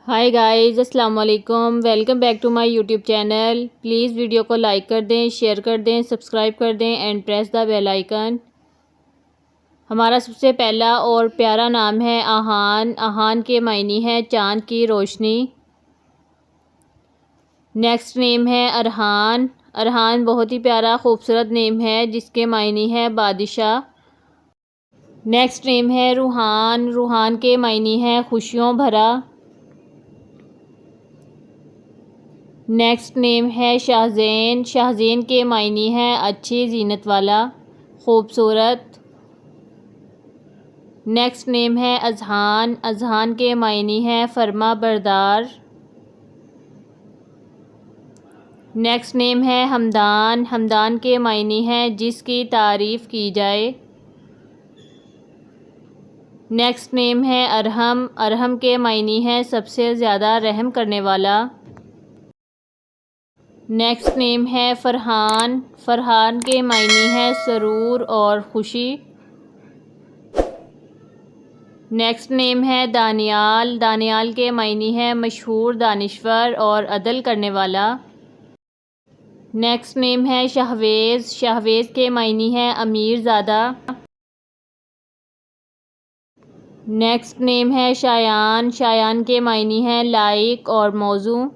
High guys, السلام علیکم، welcome back to my YouTube channel. Please video کو like کر دیں، شیئر کر دیں، سبسکرائب کر دیں and press the bell icon. ہمارا سب سے پہلا اور پیارا نام ہے آہان۔ آہان کے معنی ہے چاند کی روشنی۔ نیکسٹ نیم ہے ارحان۔ ارحان بہت ہی پیارا خوبصورت نیم ہے جس کے معنی ہے بادشاہ۔ نیکسٹ نیم ہے روحان۔ روحان کے معنی ہے خوشیوں بھرا۔ نیکسٹ نیم ہے شاہزین۔ شاہزین کے معنی ہے اچھی زینت والا، خوبصورت۔ نیکسٹ نیم ہے اذہان۔ اذہان کے معنی ہے فرما بردار۔ نیکسٹ نیم ہے حمدان۔ حمدان کے معنی ہے جس کی تعریف کی جائے۔ نیکسٹ نیم ہے ارحم۔ ارحم کے معنی ہے سب سے زیادہ رحم کرنے والا۔ نیکسٹ نیم ہے فرحان۔ فرحان کے معنی ہے سرور اور خوشی۔ نیکسٹ نیم ہے دانیال۔ دانیال کے معنی ہے مشہور، دانشور اور عدل کرنے والا۔ نیکسٹ نیم ہے شاہویز۔ شاہویز کے معنی ہے امیر زادہ۔ نیکسٹ نیم ہے شایان۔ شایان کے معنی ہے لائق اور موزوں۔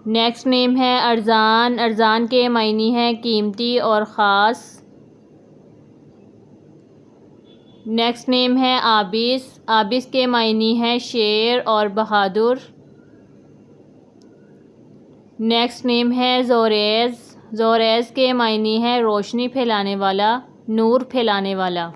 نیکسٹ نیم ہے ارزان۔ ارزان کے معنی ہے قیمتی اور خاص۔ نیکسٹ نیم ہے عابس۔ عابس کے معنی ہے شیر اور بہادر۔ نیکسٹ نیم ہے زوریز۔ زوریز کے معنی ہے روشنی پھیلانے والا، نور پھیلانے والا۔